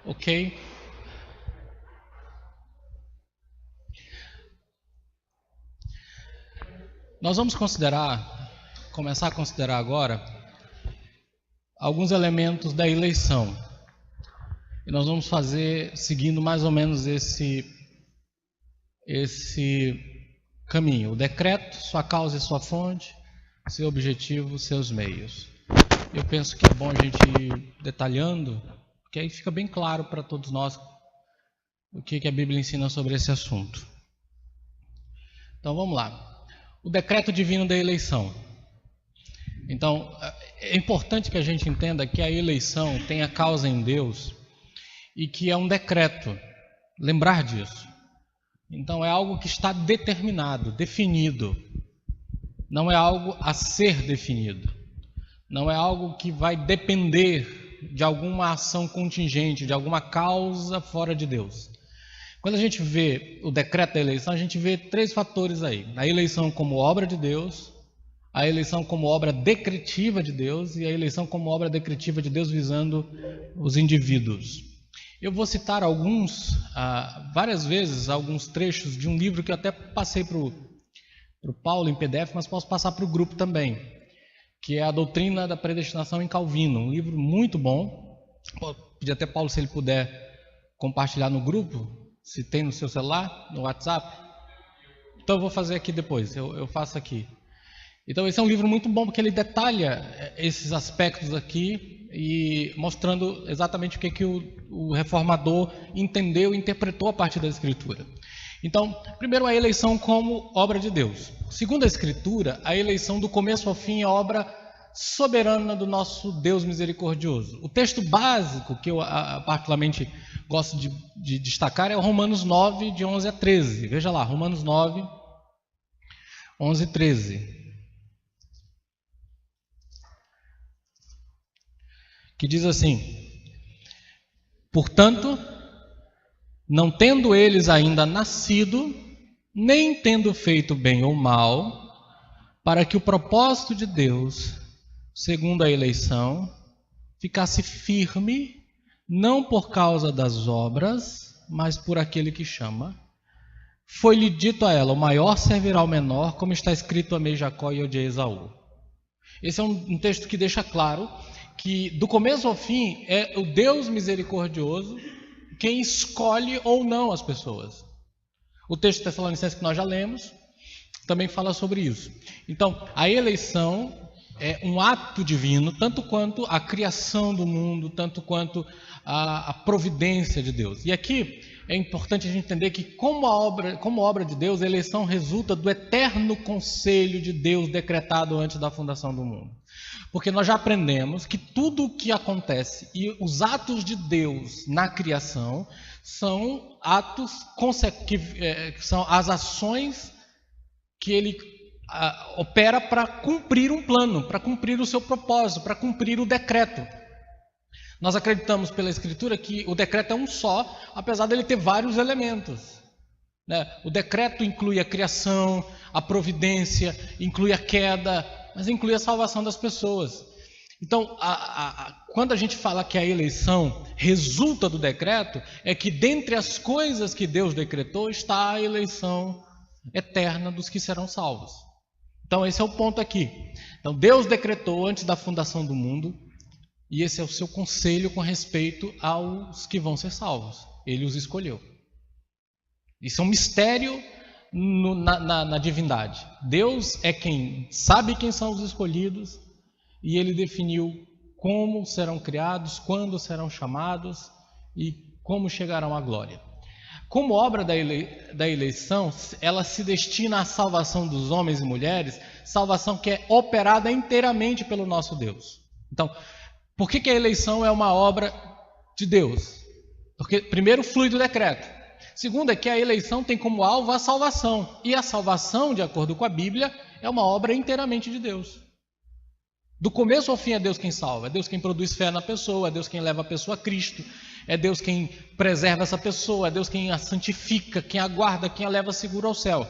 Ok? Nós vamos começar a considerar agora alguns elementos da eleição. E nós vamos fazer seguindo mais ou menos esse caminho. O decreto, sua causa e sua fonte, seu objetivo, seus meios. Eu penso que é bom a gente ir detalhando, porque aí fica bem claro para todos nós o que a Bíblia ensina sobre esse assunto. Então vamos lá. O decreto divino da eleição. Então, é importante que a gente entenda que a eleição tem a causa em Deus e que é um decreto. Lembrar disso. Então, é algo que está determinado, definido. Não é algo a ser definido. Não é algo que vai depender de alguma ação contingente, de alguma causa fora de Deus. Quando a gente vê o decreto da eleição, a gente vê três fatores aí. A eleição como obra de Deus, a eleição como obra decretiva de Deus e a eleição como obra decretiva de Deus visando os indivíduos. Eu vou citar várias vezes, alguns trechos de um livro que eu até passei para o Paulo em PDF, mas posso passar para o grupo também, que é A Doutrina da Predestinação em Calvino, um livro muito bom. Pedir até Paulo se ele puder compartilhar no grupo, se tem no seu celular, no WhatsApp. Então eu vou fazer aqui depois, eu faço aqui. Então esse é um livro muito bom porque ele detalha esses aspectos aqui e mostrando exatamente o que o reformador entendeu e interpretou a partir da Escritura. Então, primeiro a eleição como obra de Deus. Segundo a Escritura, a eleição do começo ao fim é obra soberana do nosso Deus misericordioso. O texto básico que eu particularmente gosto de destacar é o Romanos 9, de 11 a 13. Veja lá, Romanos 9, 11 e 13. Que diz assim: portanto, não tendo eles ainda nascido, nem tendo feito bem ou mal, para que o propósito de Deus, segundo a eleição, ficasse firme, não por causa das obras, mas por aquele que chama, foi-lhe dito a ela: o maior servirá ao menor, como está escrito: amei Jacó e odiei Esaú. Esse é um texto que deixa claro que do começo ao fim é o Deus misericordioso quem escolhe ou não as pessoas. O texto de Tessalonicenses que nós já lemos também fala sobre isso. Então, a eleição é um ato divino, tanto quanto a criação do mundo, tanto quanto a providência de Deus. E aqui é importante a gente entender que como obra de Deus, a eleição resulta do eterno conselho de Deus decretado antes da fundação do mundo. Porque nós já aprendemos que tudo o que acontece e os atos de Deus na criação são atos que são as ações que ele opera para cumprir um plano, para cumprir o seu propósito, para cumprir o decreto. Nós acreditamos pela Escritura que o decreto é um só, apesar dele ter vários elementos. O decreto inclui a criação, a providência, inclui a queda, mas inclui a salvação das pessoas. Então, quando a gente fala que a eleição resulta do decreto, é que dentre as coisas que Deus decretou está a eleição eterna dos que serão salvos. Então, esse é o ponto aqui. Então, Deus decretou antes da fundação do mundo, e esse é o seu conselho com respeito aos que vão ser salvos. Ele os escolheu. Isso é um mistério na divindade. Deus é quem sabe quem são os escolhidos e ele definiu como serão criados, quando serão chamados e como chegarão à glória. Como obra da eleição, ela se destina à salvação dos homens e mulheres, salvação que é operada inteiramente pelo nosso Deus. Então, por que a eleição é uma obra de Deus? Porque, primeiro, flui do decreto. Segundo, é que a eleição tem como alvo a salvação. E a salvação, de acordo com a Bíblia, é uma obra inteiramente de Deus. Do começo ao fim é Deus quem salva, é Deus quem produz fé na pessoa, é Deus quem leva a pessoa a Cristo, é Deus quem preserva essa pessoa, é Deus quem a santifica, quem a guarda, quem a leva seguro ao céu.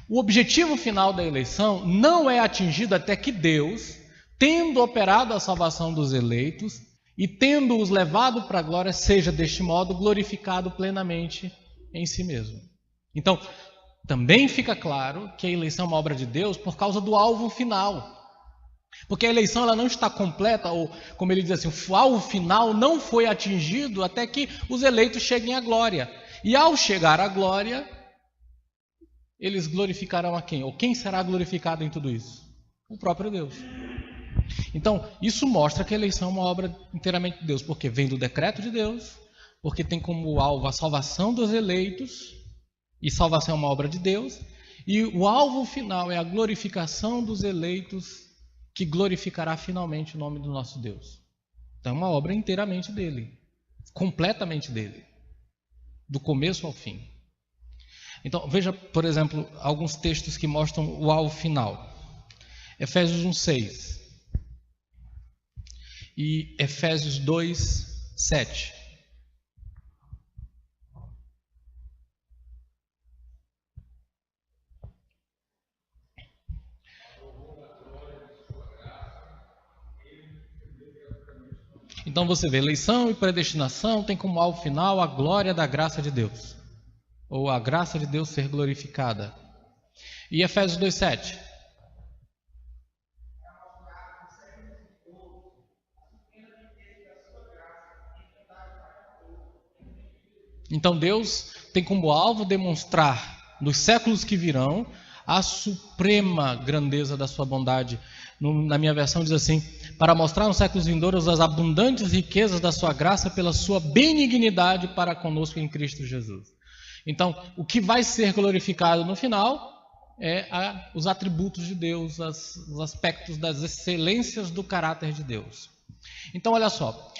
O objetivo final da eleição não é atingido até que Deus, tendo operado a salvação dos eleitos e tendo-os levado para a glória, seja deste modo glorificado plenamente em si mesmo. Então, também fica claro que a eleição é uma obra de Deus por causa do alvo final. Porque a eleição ela não está completa, ou como ele diz assim, o alvo final não foi atingido até que os eleitos cheguem à glória. E ao chegar à glória, eles glorificarão a quem? Ou quem será glorificado em tudo isso? O próprio Deus. Então, isso mostra que a eleição é uma obra inteiramente de Deus, porque vem do decreto de Deus, porque tem como alvo a salvação dos eleitos, e salvação é uma obra de Deus, e o alvo final é a glorificação dos eleitos, que glorificará finalmente o nome do nosso Deus. Então é uma obra inteiramente dele, completamente dele, do começo ao fim. Então veja, por exemplo, alguns textos que mostram o alvo final. Efésios 1:6 e Efésios 2:7. Então você vê, eleição e predestinação tem como alvo final a glória da graça de Deus, ou a graça de Deus ser glorificada. E Efésios 2:7. Então Deus tem como alvo demonstrar nos séculos que virão a suprema grandeza da sua bondade. Na minha versão diz assim: para mostrar nos séculos vindouros as abundantes riquezas da sua graça pela sua benignidade para conosco em Cristo Jesus. Então, o que vai ser glorificado no final é os atributos de Deus, os aspectos das excelências do caráter de Deus. Então, olha só,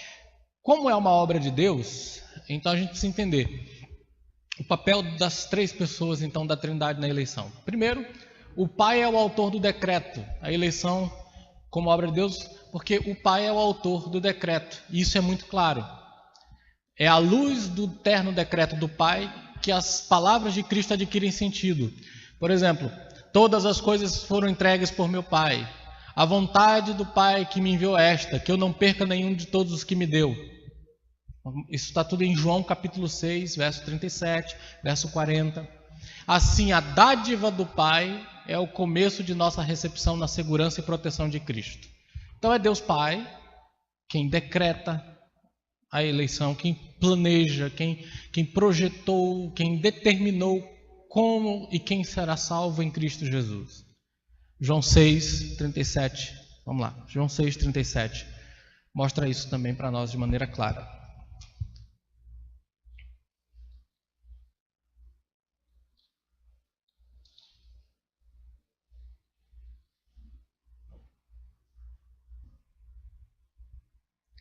como é uma obra de Deus, então a gente precisa entender o papel das três pessoas então da Trindade na eleição. Primeiro, o Pai é o autor do decreto, a eleição como obra de Deus, porque o Pai é o autor do decreto, e isso é muito claro. É à luz do terno decreto do Pai que as palavras de Cristo adquirem sentido. Por exemplo, todas as coisas foram entregues por meu Pai. A vontade do Pai que me enviou esta, que eu não perca nenhum de todos os que me deu. Isso está tudo em João capítulo 6, verso 37, verso 40. Assim, a dádiva do Pai é o começo de nossa recepção na segurança e proteção de Cristo. Então é Deus Pai quem decreta a eleição, quem planeja, quem projetou, quem determinou como e quem será salvo em Cristo Jesus. João 6, 37. Vamos lá, João 6, 37. Mostra isso também para nós de maneira clara.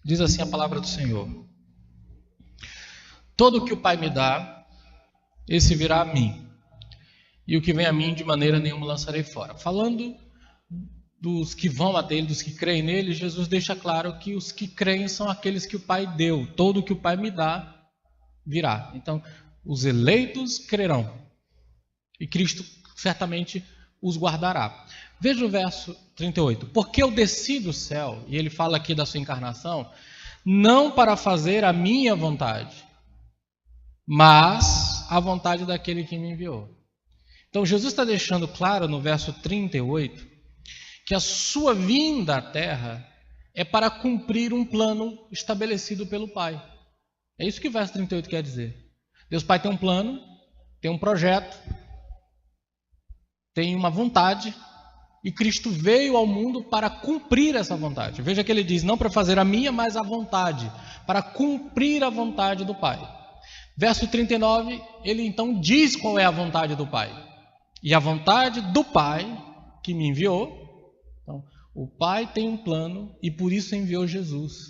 Diz assim a palavra do Senhor: todo o que o Pai me dá, esse virá a mim, e o que vem a mim de maneira nenhuma lançarei fora. Falando dos que vão a dele, dos que creem nele, Jesus deixa claro que os que creem são aqueles que o Pai deu. Todo o que o Pai me dá, virá. Então, os eleitos crerão, e Cristo certamente os guardará. Veja o verso 38. Porque eu desci do céu, e ele fala aqui da sua encarnação, não para fazer a minha vontade, mas a vontade daquele que me enviou. Então Jesus está deixando claro no verso 38 que a sua vinda à terra é para cumprir um plano estabelecido pelo Pai. É isso que o verso 38 quer dizer. Deus Pai tem um plano, tem um projeto, tem uma vontade, e Cristo veio ao mundo para cumprir essa vontade. Veja que ele diz, não para fazer a minha, mas a vontade, para cumprir a vontade do Pai. Verso 39, ele então diz qual é a vontade do Pai. E a vontade do Pai que me enviou, então, o Pai tem um plano e por isso enviou Jesus.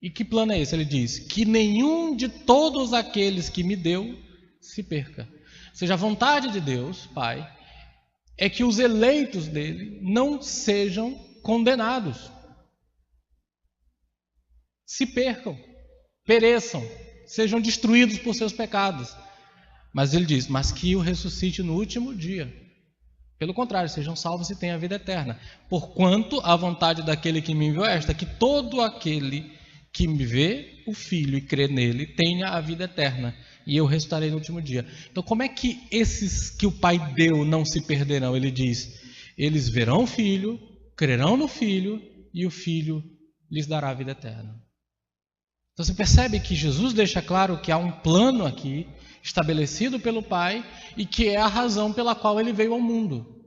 E que plano é esse? Ele diz, que nenhum de todos aqueles que me deu se perca. Ou seja, a vontade de Deus, Pai, é que os eleitos dele não sejam condenados, se percam, pereçam, sejam destruídos por seus pecados. Mas ele diz, mas que o ressuscite no último dia. Pelo contrário, sejam salvos e tenham a vida eterna. Porquanto a vontade daquele que me enviou é esta, que todo aquele que me vê o Filho e crê nele tenha a vida eterna, e eu ressuscitarei no último dia. Então, como é que esses que o Pai deu não se perderão? Ele diz, eles verão o Filho, crerão no Filho, e o Filho lhes dará a vida eterna. Então você percebe que Jesus deixa claro que há um plano aqui, estabelecido pelo Pai, e que é a razão pela qual ele veio ao mundo.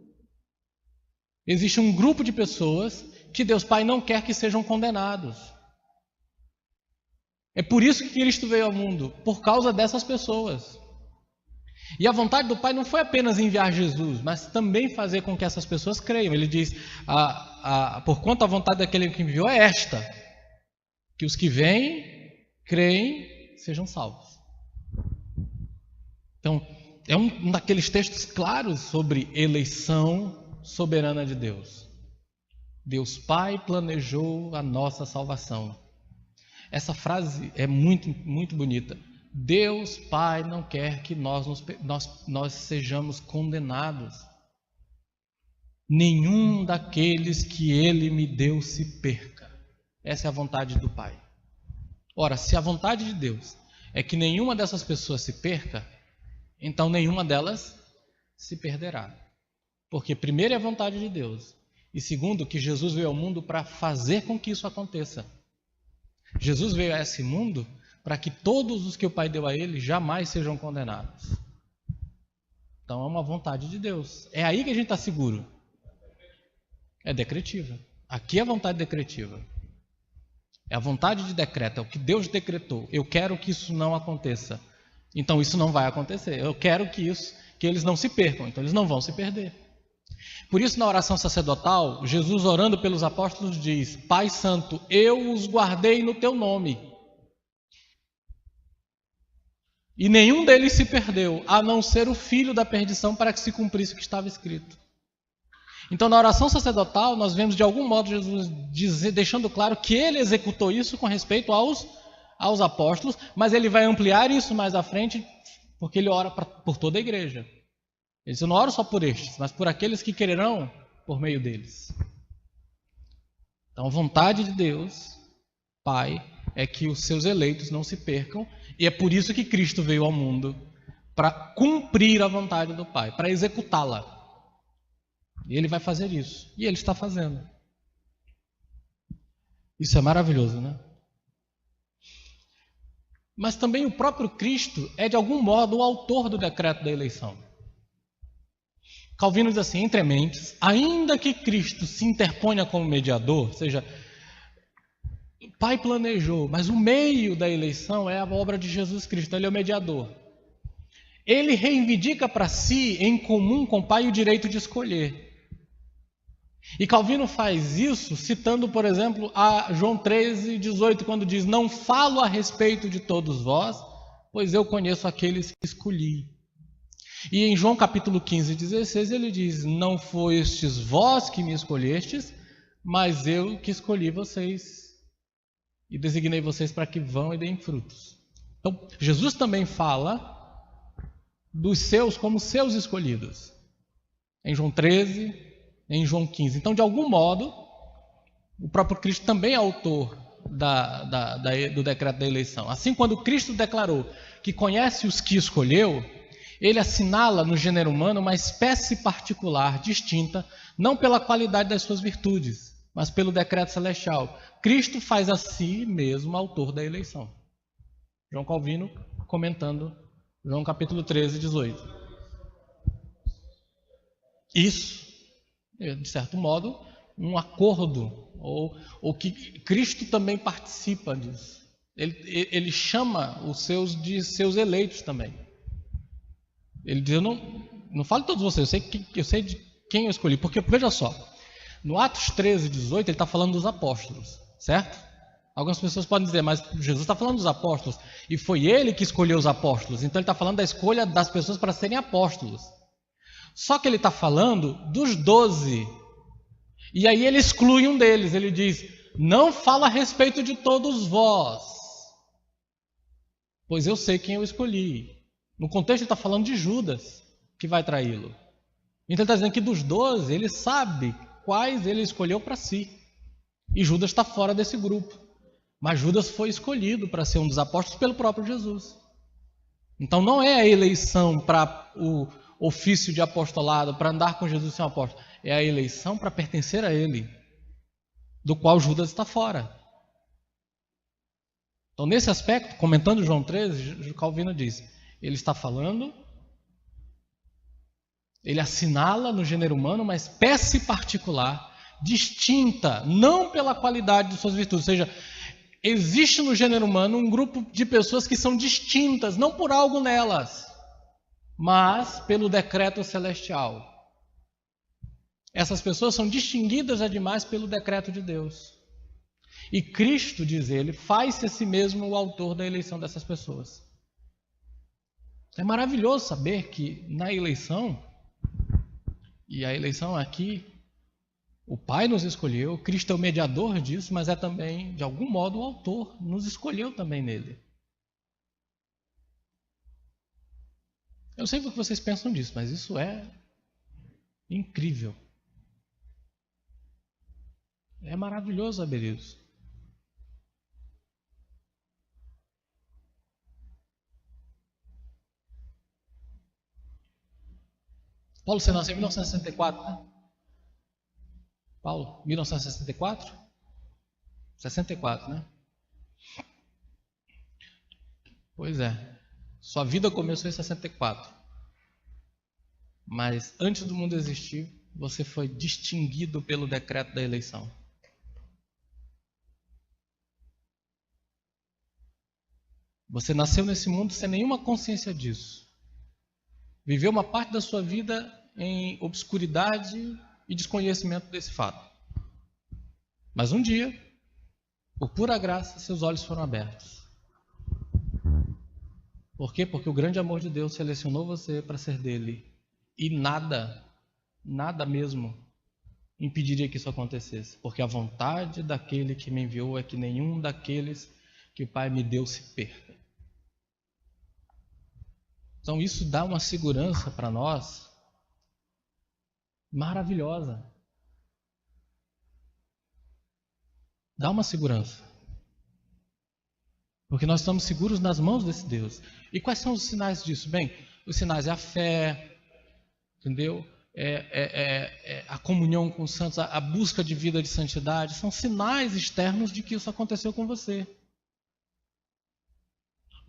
Existe um grupo de pessoas que Deus Pai não quer que sejam condenados. É por isso que Cristo veio ao mundo, por causa dessas pessoas. E a vontade do Pai não foi apenas enviar Jesus, mas também fazer com que essas pessoas creiam. Ele diz, porquanto a vontade daquele que enviou é esta, que os que vêm, creem, sejam salvos. Então, é um daqueles textos claros sobre eleição soberana de Deus. Deus Pai planejou a nossa salvação. Essa frase é muito, muito bonita. Deus Pai não quer que nós sejamos condenados. Nenhum daqueles que Ele me deu se perca. Essa é a vontade do Pai. Ora, se a vontade de Deus é que nenhuma dessas pessoas se perca, então nenhuma delas se perderá. Porque primeiro é a vontade de Deus, e segundo, que Jesus veio ao mundo para fazer com que isso aconteça. Jesus veio a esse mundo para que todos os que o Pai deu a ele jamais sejam condenados. Então é uma vontade de Deus. É aí que a gente está seguro. É decretiva. Aqui é a vontade decretiva. É a vontade de decreto, é o que Deus decretou. Eu quero que isso não aconteça. Então isso não vai acontecer. Eu quero que eles não se percam, então eles não vão se perder. Por isso, na oração sacerdotal, Jesus, orando pelos apóstolos, diz: Pai Santo, eu os guardei no teu nome. E nenhum deles se perdeu, a não ser o filho da perdição, para que se cumprisse o que estava escrito. Então, na oração sacerdotal, nós vemos de algum modo Jesus deixando claro que ele executou isso com respeito aos apóstolos, mas ele vai ampliar isso mais à frente, porque ele ora por toda a igreja. Ele diz: eu não oro só por estes, mas por aqueles que quererão por meio deles. Então, a vontade de Deus, Pai, é que os seus eleitos não se percam, e é por isso que Cristo veio ao mundo, para cumprir a vontade do Pai, para executá-la. E ele vai fazer isso, e ele está fazendo. Isso é maravilhoso, né? Mas também o próprio Cristo é, de algum modo, o autor do decreto da eleição. Calvino diz assim: entre mentes, ainda que Cristo se interponha como mediador, ou seja, o Pai planejou, mas o meio da eleição é a obra de Jesus Cristo, ele é o mediador. Ele reivindica para si, em comum com o Pai, o direito de escolher. E Calvino faz isso citando, por exemplo, a João 13:18, quando diz: não falo a respeito de todos vós, pois eu conheço aqueles que escolhi. E em João capítulo 15:16 ele diz: não fostes vós que me escolhestes, mas eu que escolhi vocês e designei vocês para que vão e deem frutos. Então, Jesus também fala dos seus como seus escolhidos. Em João 13, em João 15. Então, de algum modo, o próprio Cristo também é autor do decreto da eleição. Assim, quando Cristo declarou que conhece os que escolheu, ele assinala no gênero humano uma espécie particular, distinta, não pela qualidade das suas virtudes, mas pelo decreto celestial. Cristo faz a si mesmo autor da eleição. João Calvino comentando João capítulo 13:18. Isso, de certo modo, um acordo, ou que Cristo também participa disso. Ele chama os seus de seus eleitos também. Ele diz: eu não falo de todos vocês, eu sei de quem eu escolhi. Porque, veja só, no Atos 13:18 ele está falando dos apóstolos, certo? Algumas pessoas podem dizer: mas Jesus está falando dos apóstolos, e foi ele que escolheu os apóstolos, então ele está falando da escolha das pessoas para serem apóstolos. Só que ele está falando dos 12. E aí ele exclui um deles. Ele diz: não fala a respeito de todos vós, pois eu sei quem eu escolhi. No contexto ele está falando de Judas, que vai traí-lo. Então ele está dizendo que dos 12, ele sabe quais ele escolheu para si. E Judas está fora desse grupo. Mas Judas foi escolhido para ser um dos apóstolos pelo próprio Jesus. Então não é a eleição para o ofício de apostolado, para andar com Jesus e ser um apóstolo. É a eleição para pertencer a Ele, do qual Judas está fora. Então, nesse aspecto, comentando João 13, Calvino diz, ele está falando, ele assinala no gênero humano uma espécie particular, distinta, não pela qualidade de suas virtudes, ou seja, existe no gênero humano um grupo de pessoas que são distintas, não por algo nelas, mas pelo decreto celestial. Essas pessoas são distinguidas ademais pelo decreto de Deus. E Cristo, diz ele, faz-se a si mesmo o autor da eleição dessas pessoas. É maravilhoso saber que na eleição, e a eleição aqui, o Pai nos escolheu, Cristo é o mediador disso, mas é também, de algum modo, o autor nos escolheu também nele. Eu sei o que vocês pensam disso, mas isso é incrível. É maravilhoso saber isso. Paulo, você nasceu em 1964, né? Paulo, 1964? 64, né? Pois é. Sua vida começou em 64. Mas antes do mundo existir, você foi distinguido pelo decreto da eleição. Você nasceu nesse mundo sem nenhuma consciência disso. Viveu uma parte da sua vida em obscuridade e desconhecimento desse fato. Mas um dia, por pura graça, seus olhos foram abertos. Por quê? Porque o grande amor de Deus selecionou você para ser dele. E nada mesmo, impediria que isso acontecesse. Porque a vontade daquele que me enviou é que nenhum daqueles que o Pai me deu se perca. Então isso dá uma segurança para nós maravilhosa. Dá uma segurança. Porque nós estamos seguros nas mãos desse Deus. E quais são os sinais disso? Bem, os sinais é a fé, entendeu? A comunhão com os santos, a busca de vida de santidade. São sinais externos de que isso aconteceu com você.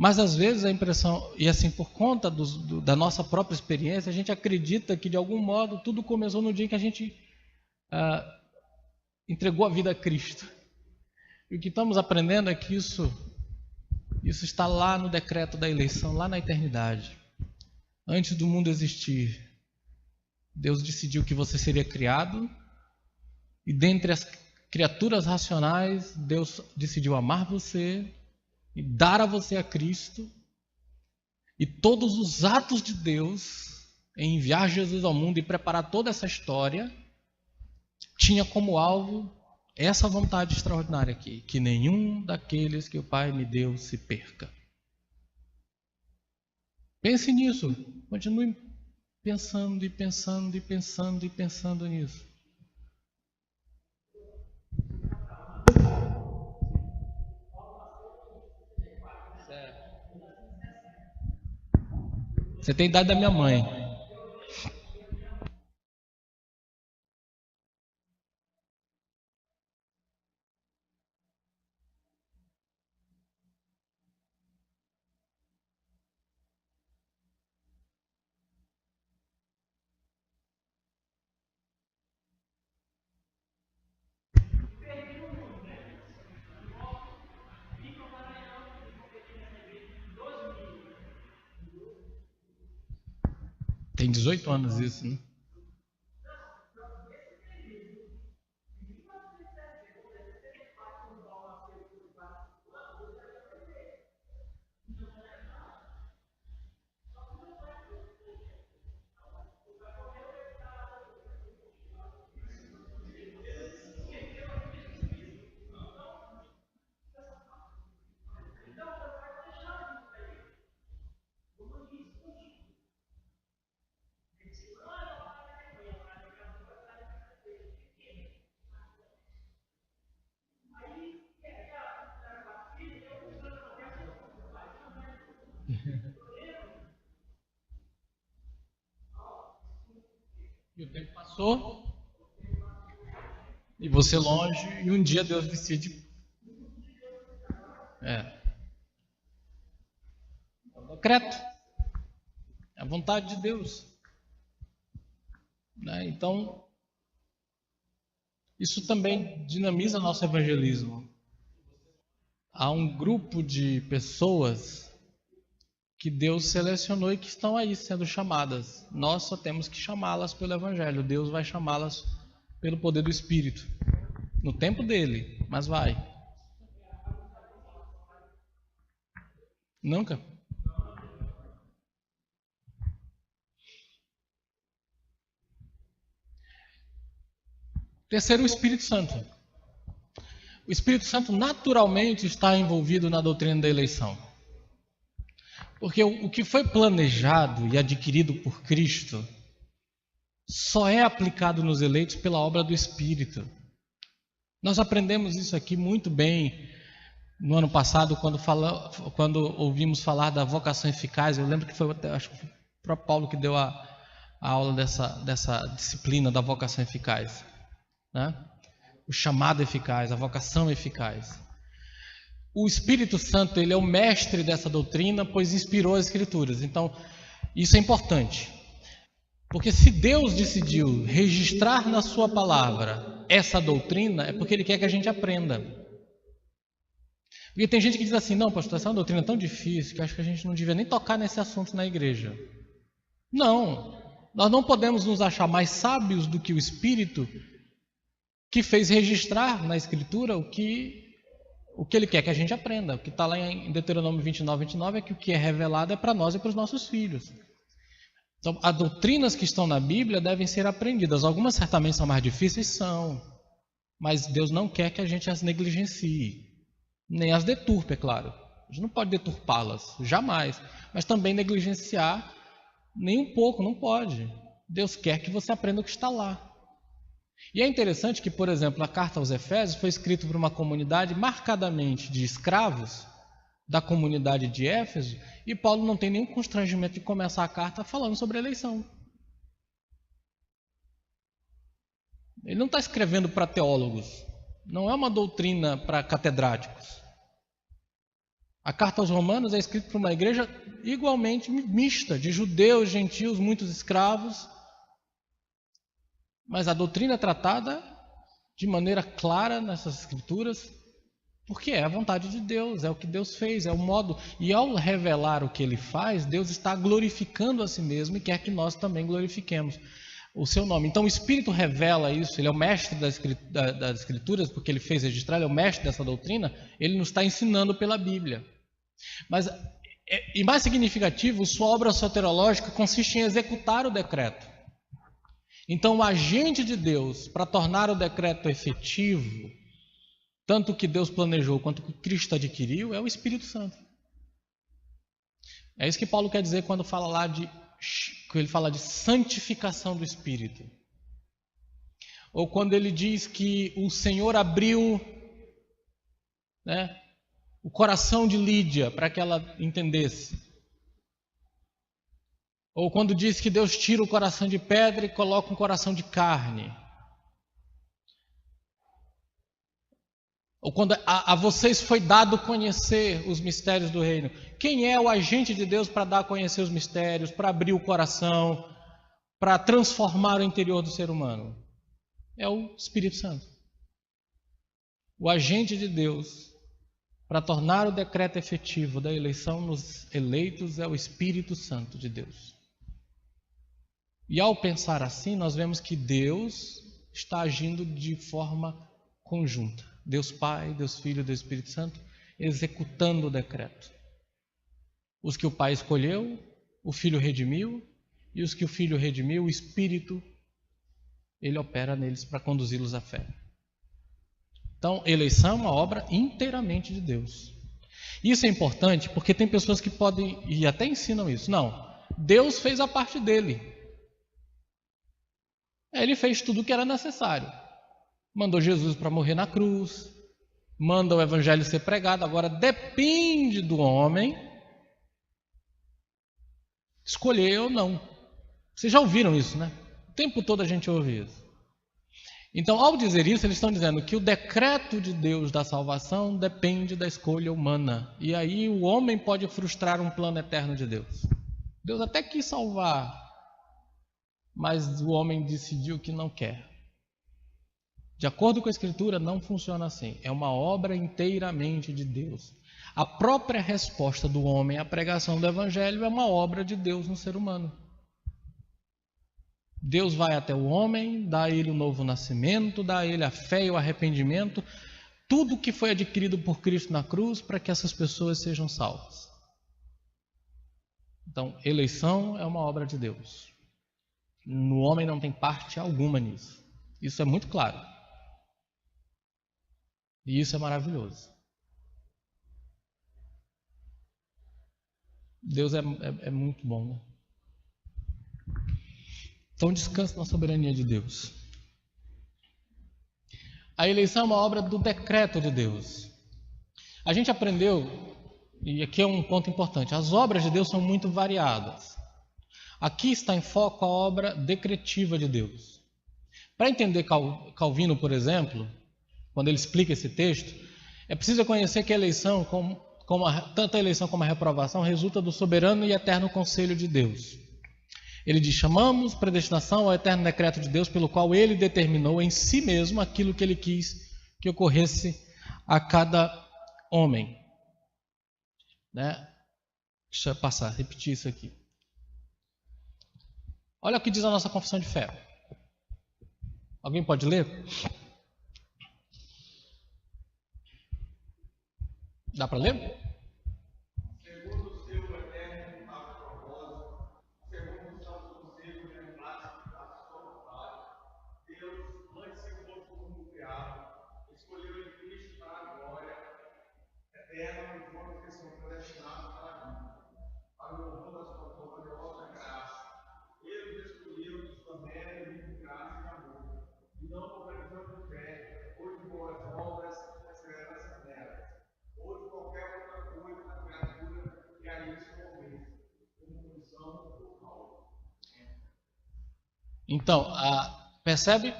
Mas às vezes a impressão, e assim por conta da nossa própria experiência, a gente acredita que de algum modo tudo começou no dia em que a gente entregou a vida a Cristo. E o que estamos aprendendo é que isso está lá no decreto da eleição, lá na eternidade. Antes do mundo existir, Deus decidiu que você seria criado, e dentre as criaturas racionais, Deus decidiu amar você e dar a você a Cristo. E todos os atos de Deus em enviar Jesus ao mundo e preparar toda essa história tinha como alvo essa vontade extraordinária aqui, que nenhum daqueles que o Pai me deu se perca. Pense nisso, continue pensando e pensando e pensando e pensando nisso. Você tem a idade da minha mãe. Tem 18 anos isso, né? E o tempo passou, e você longe, e um dia Deus decide. É o decreto, é a vontade de Deus. Né? Então, isso também dinamiza nosso evangelismo. Há um grupo de pessoas que Deus selecionou e que estão aí sendo chamadas. Nós só temos que chamá-las pelo Evangelho. Deus vai chamá-las pelo poder do Espírito. No tempo dele, mas vai. Nunca. Terceiro, o Espírito Santo. O Espírito Santo naturalmente está envolvido na doutrina da eleição. Porque o que foi planejado e adquirido por Cristo só é aplicado nos eleitos pela obra do Espírito. Nós aprendemos isso aqui muito bem no ano passado, quando ouvimos falar da vocação eficaz. Eu lembro que acho que foi o próprio Paulo que deu a aula dessa disciplina da vocação eficaz. Né? O chamado eficaz, a vocação eficaz. O Espírito Santo, ele é o mestre dessa doutrina, pois inspirou as Escrituras. Então, isso é importante. Porque se Deus decidiu registrar na sua palavra essa doutrina, é porque Ele quer que a gente aprenda. Porque tem gente que diz assim, não, pastor, essa é uma doutrina tão difícil que eu acho que a gente não devia nem tocar nesse assunto na igreja. Não, nós não podemos nos achar mais sábios do que o Espírito que fez registrar na Escritura o que Ele quer que a gente aprenda. O que está lá em Deuteronômio 29 é que o que é revelado é para nós e para os nossos filhos. Então, as doutrinas que estão na Bíblia devem ser aprendidas. Algumas certamente são mais difíceis, são. Mas Deus não quer que a gente as negligencie. Nem as deturpe, é claro. A gente não pode deturpá-las, jamais. Mas também negligenciar, nem um pouco, não pode. Deus quer que você aprenda o que está lá. E é interessante que, por exemplo, a carta aos Efésios foi escrita por uma comunidade marcadamente de escravos da comunidade de Éfeso, e Paulo não tem nenhum constrangimento de começar a carta falando sobre a eleição. Ele não está escrevendo para teólogos, não é uma doutrina para catedráticos. A carta aos Romanos é escrita por uma igreja igualmente mista, de judeus, gentios, muitos escravos, mas a doutrina é tratada de maneira clara nessas escrituras, porque é a vontade de Deus, é o que Deus fez, é o modo. E ao revelar o que Ele faz, Deus está glorificando a si mesmo e quer que nós também glorifiquemos o seu nome. Então o Espírito revela isso, Ele é o mestre das Escrituras, porque Ele fez registrar, Ele é o mestre dessa doutrina, Ele nos está ensinando pela Bíblia. Mas, e mais significativo, sua obra soterológica consiste em executar o decreto. Então o agente de Deus para tornar o decreto efetivo, tanto o que Deus planejou quanto o que Cristo adquiriu, é o Espírito Santo. É isso que Paulo quer dizer quando ele fala de santificação do Espírito. Ou quando ele diz que o Senhor abriu, né, o coração de Lídia para que ela entendesse. Ou quando diz que Deus tira o coração de pedra e coloca um coração de carne. Ou quando a vocês foi dado conhecer os mistérios do reino. Quem é o agente de Deus para dar a conhecer os mistérios, para abrir o coração, para transformar o interior do ser humano? É o Espírito Santo. O agente de Deus para tornar o decreto efetivo da eleição nos eleitos é o Espírito Santo de Deus. E ao pensar assim, nós vemos que Deus está agindo de forma conjunta. Deus Pai, Deus Filho, Deus Espírito Santo, executando o decreto. Os que o Pai escolheu, o Filho redimiu, e os que o Filho redimiu, o Espírito, ele opera neles para conduzi-los à fé. Então, eleição é uma obra inteiramente de Deus. Isso é importante porque tem pessoas que podem, e até ensinam isso. Não, Deus fez a parte dele. Ele fez tudo o que era necessário. Mandou Jesus para morrer na cruz, manda o evangelho ser pregado. Agora depende do homem escolher ou não. Vocês já ouviram isso, né? O tempo todo a gente ouve isso. Então, ao dizer isso, eles estão dizendo que o decreto de Deus da salvação depende da escolha humana. E aí o homem pode frustrar um plano eterno de Deus. Deus até quis salvar, mas o homem decidiu que não quer. De acordo com a Escritura, não funciona assim. É uma obra inteiramente de Deus. A própria resposta do homem à pregação do Evangelho é uma obra de Deus no ser humano. Deus vai até o homem, dá a ele o novo nascimento, dá a ele a fé e o arrependimento, tudo que foi adquirido por Cristo na cruz para que essas pessoas sejam salvas. Então, eleição é uma obra de Deus. No homem não tem parte alguma nisso. Isso é muito claro. E isso é maravilhoso. Deus é muito bom, né? Então descanse na soberania de Deus. A eleição é uma obra do decreto de Deus. A gente aprendeu, e aqui é um ponto importante, as obras de Deus são muito variadas. Aqui está em foco a obra decretiva de Deus. Para entender Calvino, por exemplo, quando ele explica esse texto, é preciso conhecer que a eleição, tanto a eleição como a reprovação, resulta do soberano e eterno conselho de Deus. Ele diz: chamamos predestinação ao eterno decreto de Deus, pelo qual ele determinou em si mesmo aquilo que ele quis que ocorresse a cada homem. Né? Deixa eu repetir isso aqui. Olha o que diz a nossa confissão de fé. Alguém pode ler? Dá para ler? Então, percebe?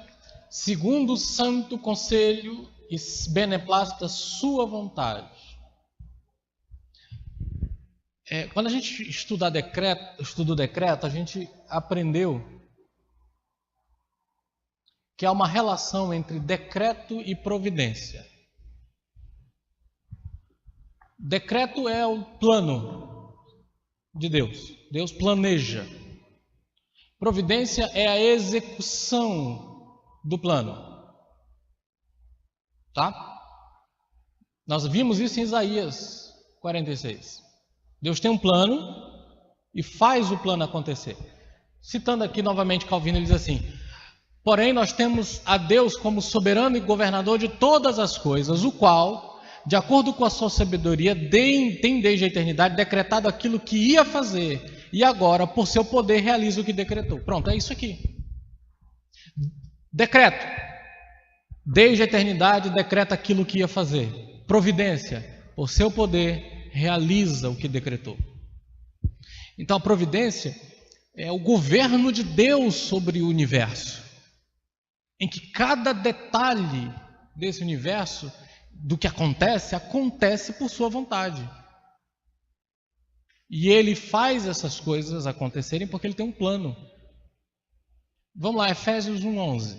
Segundo o santo conselho e beneplácito da sua vontade. Quando a gente estuda o decreto, a gente aprendeu que há uma relação entre decreto e providência. Decreto é o plano de Deus. Deus planeja. Providência é a execução do plano. Tá? Nós vimos isso em Isaías 46. Deus tem um plano e faz o plano acontecer. Citando aqui novamente Calvino, ele diz assim: porém nós temos a Deus como soberano e governador de todas as coisas, o qual, de acordo com a sua sabedoria, tem desde a eternidade decretado aquilo que ia fazer, e agora, por seu poder, realiza o que decretou. Pronto, é isso aqui. Decreto. Desde a eternidade, decreta aquilo que ia fazer. Providência. Por seu poder, realiza o que decretou. Então, a providência é o governo de Deus sobre o universo, em que cada detalhe desse universo, do que acontece por sua vontade. E ele faz essas coisas acontecerem porque ele tem um plano. Vamos lá, Efésios 1:11.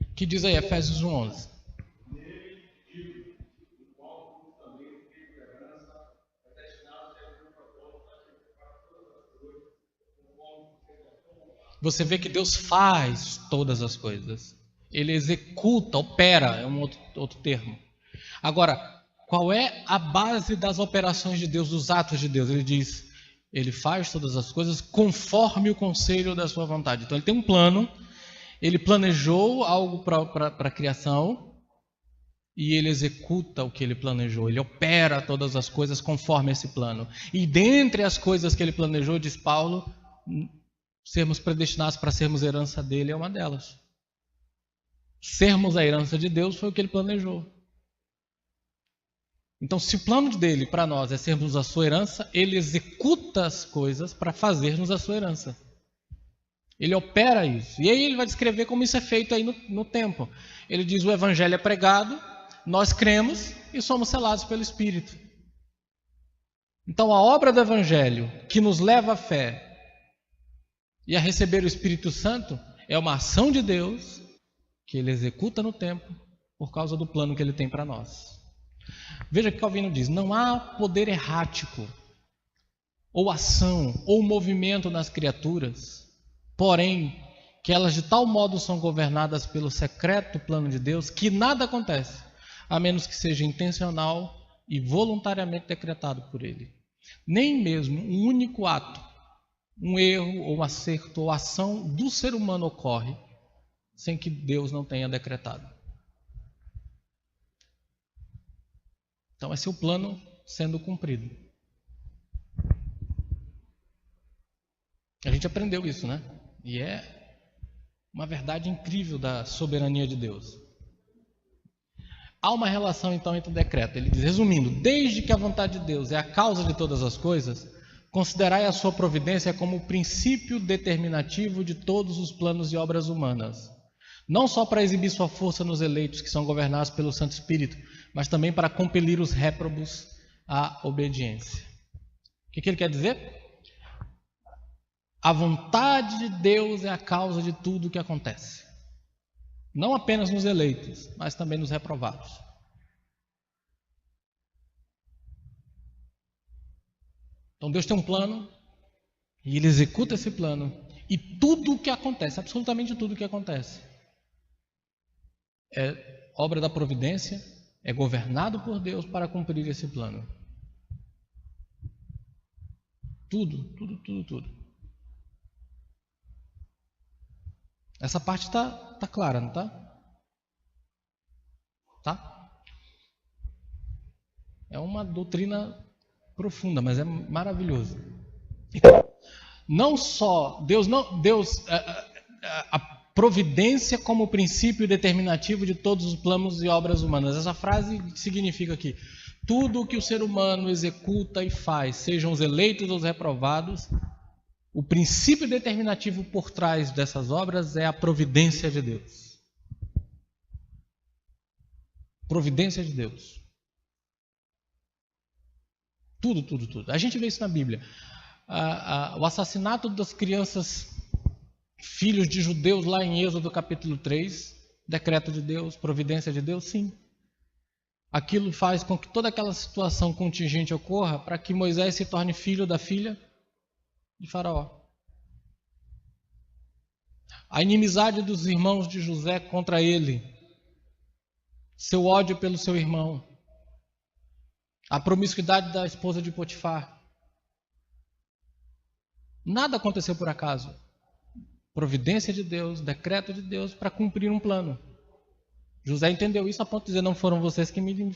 O que diz aí, Efésios 1:11? Você vê que Deus faz todas as coisas. Ele executa, opera, é um outro termo. Agora, qual é a base das operações de Deus, dos atos de Deus? Ele diz, ele faz todas as coisas conforme o conselho da sua vontade. Então ele tem um plano, ele planejou algo para a criação e ele executa o que ele planejou. Ele opera todas as coisas conforme esse plano. E dentre as coisas que ele planejou, diz Paulo, sermos predestinados para sermos herança dele é uma delas. sermos a herança de Deus foi o que ele planejou. Então, se o plano dele para nós é sermos a sua herança, ele executa as coisas para fazermos a sua herança. Ele opera isso. E aí ele vai descrever como isso é feito aí no tempo. Ele diz: o evangelho é pregado, nós cremos e somos selados pelo Espírito. Então, a obra do evangelho que nos leva à fé e a receber o Espírito Santo é uma ação de Deus que ele executa no tempo por causa do plano que ele tem para nós. Veja que Calvino diz: não há poder errático, ou ação, ou movimento nas criaturas, porém, que elas de tal modo são governadas pelo secreto plano de Deus, que nada acontece, a menos que seja intencional e voluntariamente decretado por ele. Nem mesmo um único ato, um erro, ou um acerto, ou ação do ser humano ocorre sem que Deus não tenha decretado. Então, esse é o plano sendo cumprido. A gente aprendeu isso, né? E é uma verdade incrível da soberania de Deus. Há uma relação, então, entre o decreto. Ele diz, resumindo, desde que a vontade de Deus é a causa de todas as coisas, considerai a sua providência como o princípio determinativo de todos os planos e obras humanas. Não só para exibir sua força nos eleitos, que são governados pelo Santo Espírito, mas também para compelir os réprobos à obediência. O que ele quer dizer? A vontade de Deus é a causa de tudo o que acontece. Não apenas nos eleitos, mas também nos reprovados. Então Deus tem um plano, e Ele executa esse plano, e tudo o que acontece, absolutamente tudo o que acontece, é obra da providência, é governado por Deus para cumprir esse plano. Tudo. Essa parte está clara, não está? Tá? É uma doutrina profunda, mas é maravilhoso. Não só Deus, a providência como princípio determinativo de todos os planos e obras humanas. Essa frase significa que tudo o que o ser humano executa e faz, sejam os eleitos ou os reprovados, o princípio determinativo por trás dessas obras é a providência de Deus. Providência de Deus. Tudo. A gente vê isso na Bíblia. O assassinato das crianças, filhos de judeus, lá em Êxodo capítulo 3, decreto de Deus, providência de Deus, sim. Aquilo faz com que toda aquela situação contingente ocorra para que Moisés se torne filho da filha de Faraó. A inimizade dos irmãos de José contra ele, seu ódio pelo seu irmão, a promiscuidade da esposa de Potifar. Nada aconteceu por acaso. Providência de Deus, decreto de Deus para cumprir um plano. José entendeu isso a ponto de dizer, não foram vocês que me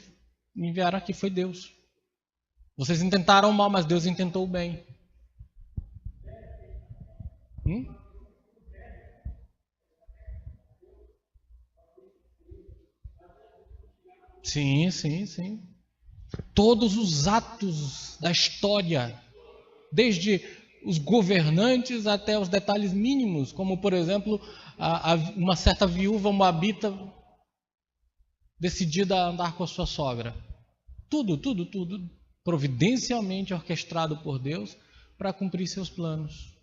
enviaram aqui, foi Deus. Vocês intentaram o mal, mas Deus intentou o bem. Sim. Todos os atos da história, desde os governantes até os detalhes mínimos, como por exemplo, uma certa viúva moabita decidida a andar com a sua sogra. Tudo providencialmente orquestrado por Deus para cumprir seus planos.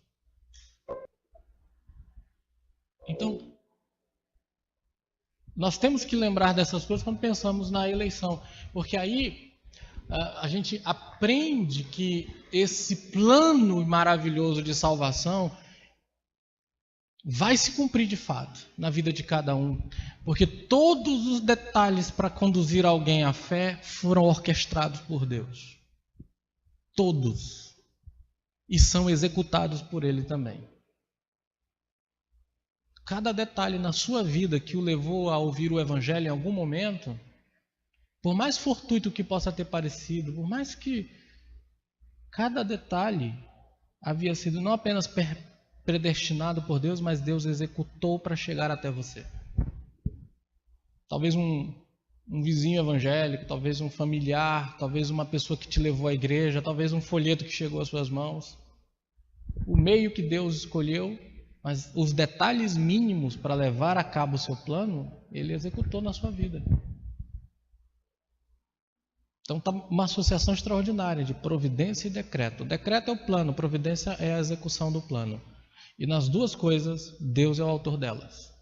Então, nós temos que lembrar dessas coisas quando pensamos na eleição, porque aí a gente aprende que esse plano maravilhoso de salvação vai se cumprir de fato na vida de cada um, porque todos os detalhes para conduzir alguém à fé foram orquestrados por Deus. Todos. E são executados por Ele também. Cada detalhe na sua vida que o levou a ouvir o Evangelho em algum momento, por mais fortuito que possa ter parecido, por mais que cada detalhe havia sido não apenas predestinado por Deus, mas Deus executou para chegar até você. Talvez um vizinho evangélico, talvez um familiar, talvez uma pessoa que te levou à igreja, talvez um folheto que chegou às suas mãos. O meio que Deus escolheu, mas os detalhes mínimos para levar a cabo o seu plano, Ele executou na sua vida. Então está uma associação extraordinária de providência e decreto. O decreto é o plano, providência é a execução do plano. E nas duas coisas, Deus é o autor delas.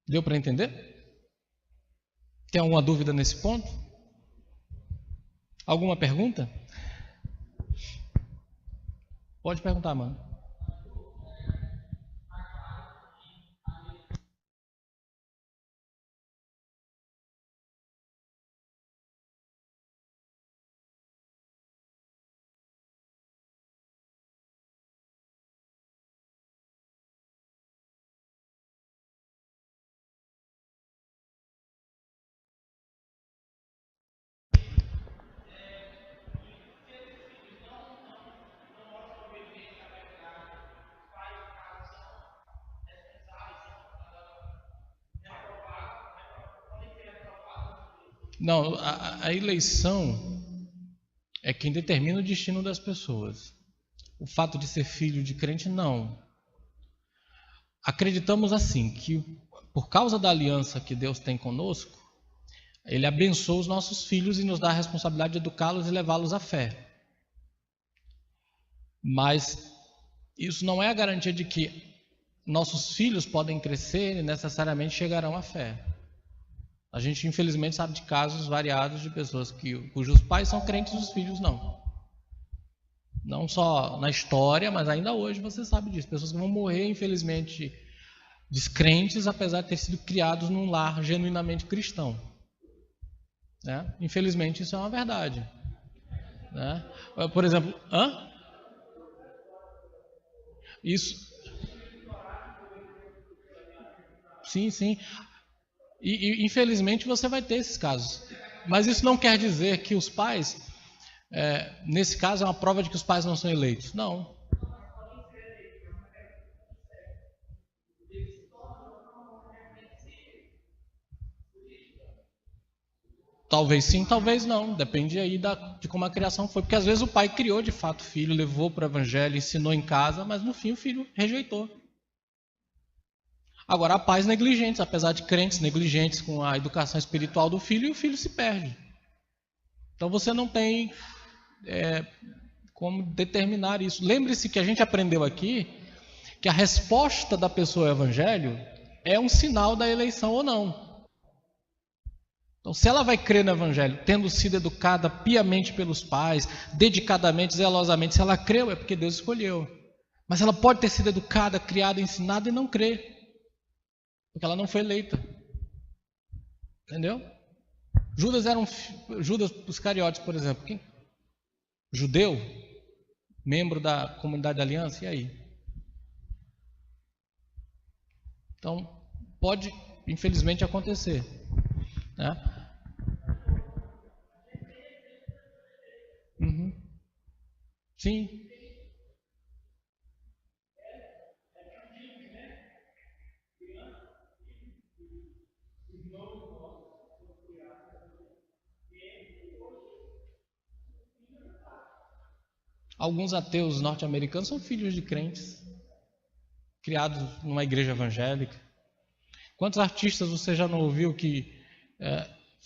Deu para entender? Tem alguma dúvida nesse ponto? Alguma pergunta? Pode perguntar, mano. Não, a eleição é quem determina o destino das pessoas. O fato de ser filho de crente, não. Acreditamos assim, que por causa da aliança que Deus tem conosco, Ele abençoa os nossos filhos e nos dá a responsabilidade de educá-los e levá-los à fé. Mas isso não é a garantia de que nossos filhos podem crescer e necessariamente chegarão à fé. A gente, infelizmente, sabe de casos variados de pessoas cujos pais são crentes e os filhos não. Não só na história, mas ainda hoje você sabe disso. Pessoas que vão morrer, infelizmente, descrentes, apesar de ter sido criados num lar genuinamente cristão. Né? Infelizmente, isso é uma verdade. Né? Por exemplo, isso. Sim, sim. E infelizmente você vai ter esses casos. Mas isso não quer dizer que os pais, nesse caso, é uma prova de que os pais não são eleitos. Não. Talvez sim, talvez não. Depende aí de como a criação foi. Porque às vezes o pai criou de fato o filho, levou para o evangelho, ensinou em casa, mas no fim o filho rejeitou. Agora, há pais negligentes, apesar de crentes negligentes com a educação espiritual do filho, e o filho se perde. Então você não tem como determinar isso. Lembre-se que a gente aprendeu aqui que a resposta da pessoa ao evangelho é um sinal da eleição ou não. Então, se ela vai crer no evangelho, tendo sido educada piamente pelos pais, dedicadamente, zelosamente, se ela creu, é porque Deus escolheu. Mas ela pode ter sido educada, criada, ensinada e não crer. Porque ela não foi eleita. Entendeu? Judas Iscariotes, por exemplo. Quem? Judeu? Membro da comunidade da aliança? E aí? Então, pode, infelizmente, acontecer. Né? Uhum. Sim. Alguns ateus norte-americanos são filhos de crentes, criados numa igreja evangélica. Quantos artistas você já não ouviu que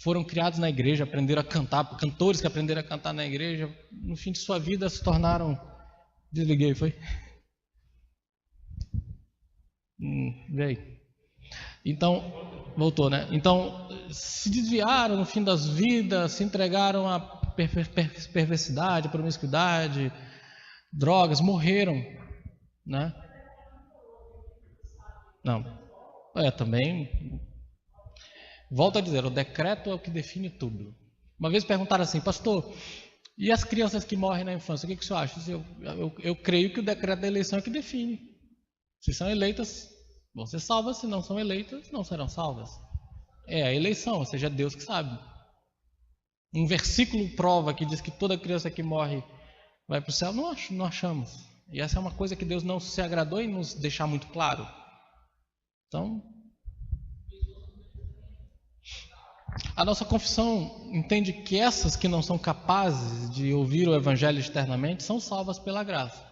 foram criados na igreja, aprenderam a cantar, cantores que aprenderam a cantar na igreja, no fim de sua vida se tornaram... Desliguei, foi? Veio. Então, voltou, né? Então, se desviaram no fim das vidas, se entregaram à perversidade, à promiscuidade, drogas, morreram, né? Não. Também, volto a dizer, o decreto é o que define tudo. Uma vez perguntaram assim, pastor, e as crianças que morrem na infância, o que o senhor acha? Eu creio que o decreto da eleição é que define. Se são eleitas, vão ser salvas, se não são eleitas, não serão salvas. É a eleição, ou seja, é Deus que sabe. Um versículo prova que diz que toda criança que morre vai para o céu, não achamos. E essa é uma coisa que Deus não se agradou em nos deixar muito claro. Então, a nossa confissão entende que essas que não são capazes de ouvir o Evangelho externamente são salvas pela graça.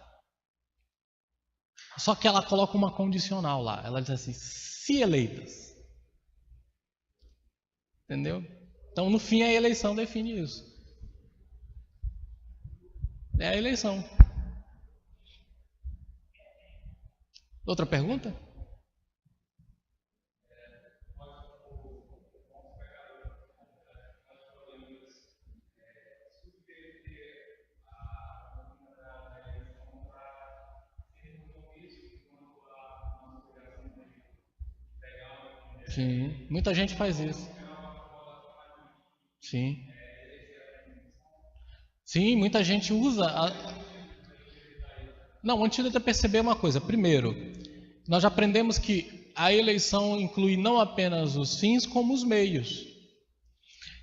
Só que ela coloca uma condicional lá. Ela diz assim, se eleitas. Entendeu? Então, no fim, a eleição define isso. É a eleição. Outra pergunta? Sim, muita gente faz isso. Sim. Sim, muita gente usa. Não, o antídoto é perceber uma coisa. Primeiro, nós já aprendemos que a eleição inclui não apenas os fins, como os meios.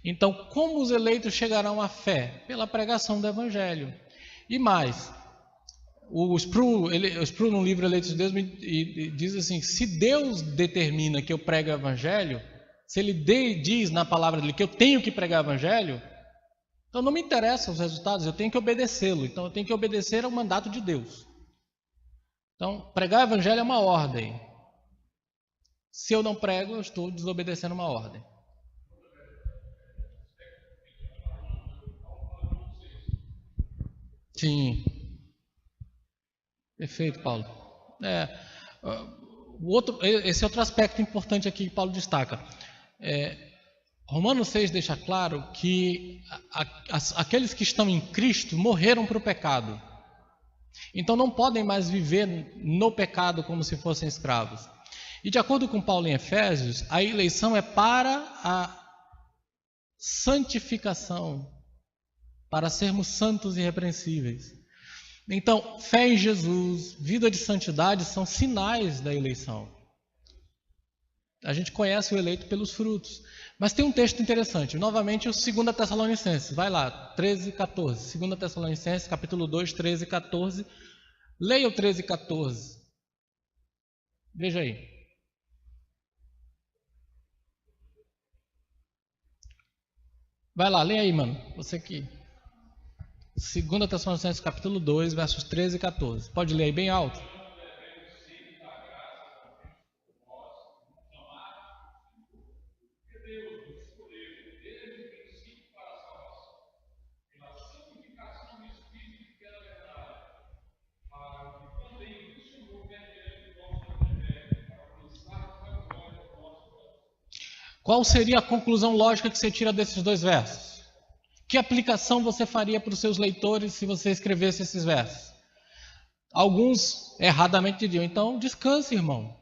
Então, como os eleitos chegarão à fé? Pela pregação do Evangelho. E mais, o Sproul no livro Eleitos de Deus diz assim, se Deus determina que eu pregue o Evangelho, se Ele diz na palavra dele que eu tenho que pregar o Evangelho, então não me interessam os resultados, eu tenho que obedecê-lo. Então eu tenho que obedecer ao mandato de Deus. Então, pregar o Evangelho é uma ordem. Se eu não prego, eu estou desobedecendo uma ordem. Sim. Perfeito, Paulo. Esse é outro aspecto importante aqui que Paulo destaca. Romanos 6 deixa claro que aqueles que estão em Cristo morreram para o pecado. Então não podem mais viver no pecado como se fossem escravos. E de acordo com Paulo em Efésios, a eleição é para a santificação, para sermos santos e irrepreensíveis. Então, fé em Jesus, vida de santidade são sinais da eleição. A gente conhece o eleito pelos frutos. Mas tem um texto interessante, novamente o 2 Tessalonicenses, vai lá, 13 e 14. 2 Tessalonicenses, capítulo 2, 13 e 14. Leia o 13 e 14. Veja aí. Vai lá, leia aí, mano. Você aqui. 2 Tessalonicenses, capítulo 2, versos 13 e 14. Pode ler aí bem alto. Qual seria a conclusão lógica que você tira desses dois versos? Que aplicação você faria para os seus leitores se você escrevesse esses versos? Alguns erradamente diriam, então descanse, irmão.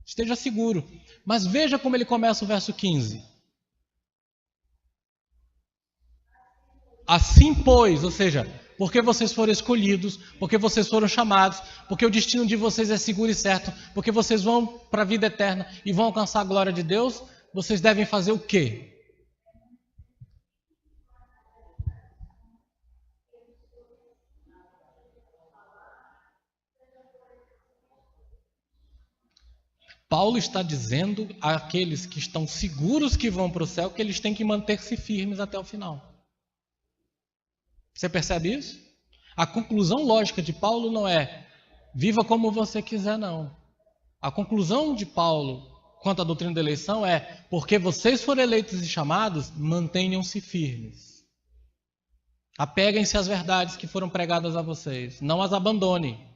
Esteja seguro. Mas veja como ele começa o verso 15. Assim, pois, ou seja, porque vocês foram escolhidos, porque vocês foram chamados, porque o destino de vocês é seguro e certo, porque vocês vão para a vida eterna e vão alcançar a glória de Deus, vocês devem fazer o quê? Paulo está dizendo àqueles que estão seguros que vão para o céu que eles têm que manter-se firmes até o final. Você percebe isso? A conclusão lógica de Paulo não é viva como você quiser, não. A conclusão de Paulo quanto à doutrina da eleição é porque vocês foram eleitos e chamados, mantenham-se firmes. Apeguem-se às verdades que foram pregadas a vocês, não as abandone.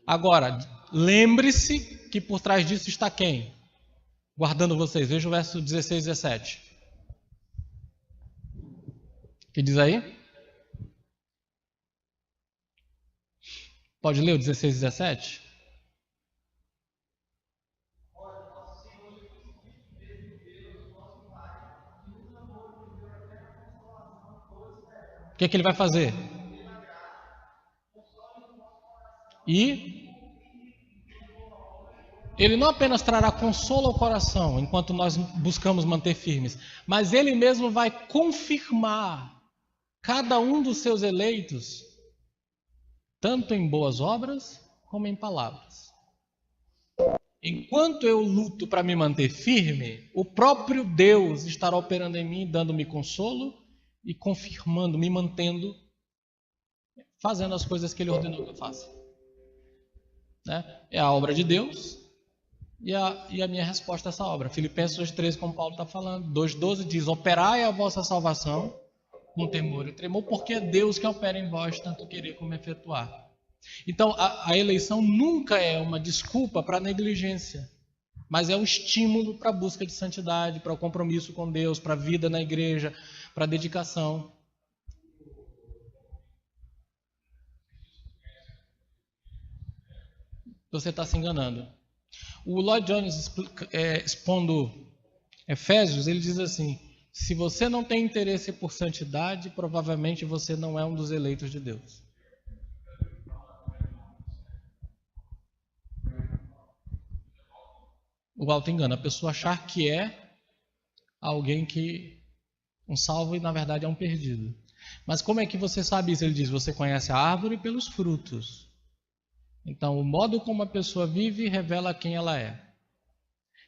Agora, lembre-se que por trás disso está quem? Guardando vocês. Veja o verso 16 e 17. O que diz aí? Pode ler o 16 e 17? O que é que ele vai fazer? E ele não apenas trará consolo ao coração, enquanto nós buscamos manter firmes, mas ele mesmo vai confirmar cada um dos seus eleitos, tanto em boas obras como em palavras. enquanto eu luto para me manter firme, o próprio Deus estará operando em mim, dando-me consolo e confirmando, me mantendo, fazendo as coisas que Ele ordenou que eu faça. Né? É a obra de Deus e a minha resposta a essa obra. Filipenses 2,13, como Paulo está falando, 2,12 diz: operai a vossa salvação com temor e tremor, porque é Deus que opera em vós, tanto querer como efetuar. Então, a eleição nunca é uma desculpa para a negligência, mas é um estímulo para a busca de santidade, para o compromisso com Deus, para a vida na igreja, para a dedicação. Você está se enganando. O Lloyd Jones, expondo Efésios, ele diz assim: se você não tem interesse por santidade, provavelmente você não é um dos eleitos de Deus. O auto-engano, a pessoa achar que é alguém um salvo e na verdade é um perdido. Mas como é que você sabe isso? Ele diz: você conhece a árvore pelos frutos. Então, o modo como a pessoa vive revela quem ela é.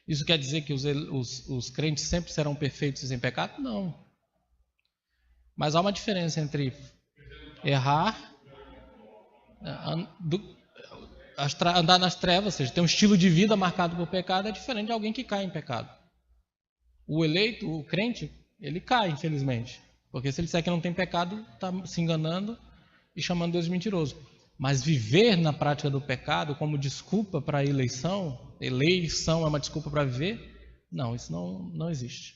Isso quer dizer que os crentes sempre serão perfeitos e sem pecado? Não. Mas há uma diferença entre errar, andar nas trevas, ou seja, ter um estilo de vida marcado por pecado, é diferente de alguém que cai em pecado. O eleito, o crente, ele cai, infelizmente. Porque se ele disser que não tem pecado, está se enganando e chamando Deus de mentiroso. Mas viver na prática do pecado como desculpa para a eleição é uma desculpa para viver? Não, isso não existe.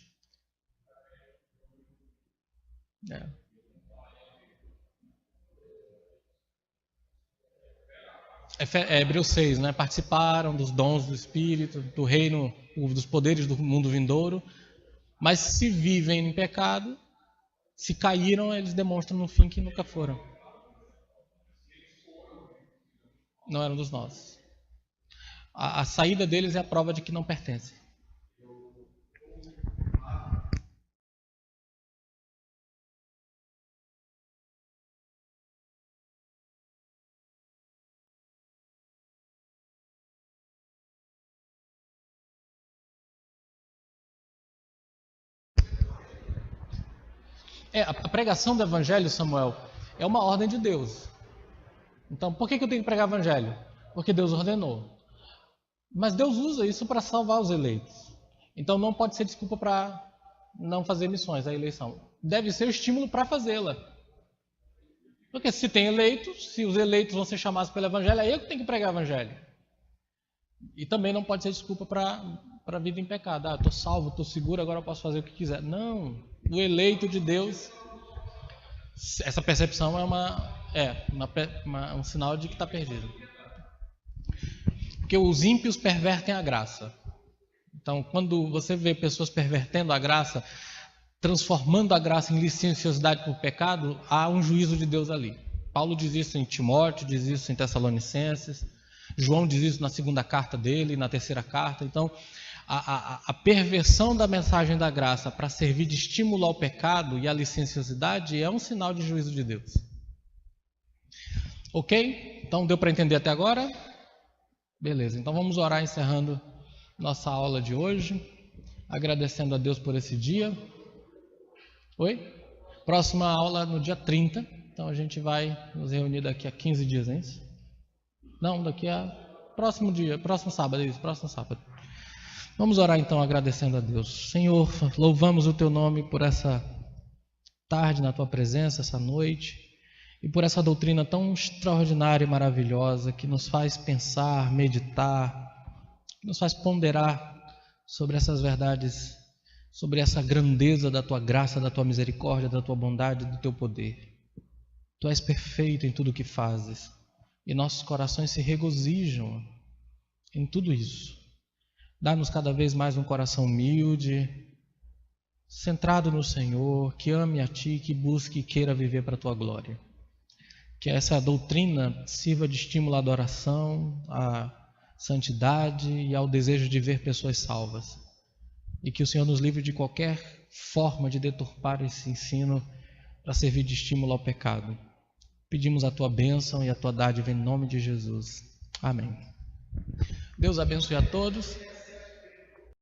Hebreus 6, né? Participaram dos dons do Espírito, do reino, dos poderes do mundo vindouro, mas se vivem em pecado, se caíram, eles demonstram no fim que nunca foram. Não eram dos nossos. A saída deles é a prova de que não pertencem. A pregação do Evangelho, Samuel, é uma ordem de Deus. Então, por que eu tenho que pregar o Evangelho? Porque Deus ordenou. Mas Deus usa isso para salvar os eleitos. Então, não pode ser desculpa para não fazer missões, a eleição. Deve ser o estímulo para fazê-la. Porque se tem eleitos, se os eleitos vão ser chamados pelo Evangelho, é eu que tenho que pregar o Evangelho. E também não pode ser desculpa para a vida em pecado. Estou salvo, estou seguro, agora eu posso fazer o que quiser. Não. O eleito de Deus, essa percepção é um sinal de que está perdido. Porque os ímpios pervertem a graça. Então, quando você vê pessoas pervertendo a graça, transformando a graça em licenciosidade por pecado, há um juízo de Deus ali. Paulo diz isso em Timóteo, diz isso em Tessalonicenses, João diz isso na segunda carta dele, na terceira carta. Então, a perversão da mensagem da graça para servir de estímulo ao pecado e à licenciosidade é um sinal de juízo de Deus. Ok? Então, deu para entender até agora? Beleza, então vamos orar encerrando nossa aula de hoje, agradecendo a Deus por esse dia. Oi? Próxima aula no dia 30, então a gente vai nos reunir daqui a 15 dias, não é isso? Não, daqui a próximo sábado, próximo sábado. Vamos orar então agradecendo a Deus. Senhor, louvamos o Teu nome por essa tarde na Tua presença, essa noite, e por essa doutrina tão extraordinária e maravilhosa que nos faz pensar, meditar, que nos faz ponderar sobre essas verdades, sobre essa grandeza da Tua graça, da Tua misericórdia, da Tua bondade, do Teu poder. Tu és perfeito em tudo o que fazes e nossos corações se regozijam em tudo isso. Dá-nos cada vez mais um coração humilde, centrado no Senhor, que ame a Ti, que busque e queira viver para a Tua glória. Que essa doutrina sirva de estímulo à adoração, à santidade e ao desejo de ver pessoas salvas. E que o Senhor nos livre de qualquer forma de deturpar esse ensino para servir de estímulo ao pecado. Pedimos a Tua bênção e a Tua dádiva em nome de Jesus. Amém. Deus abençoe a todos.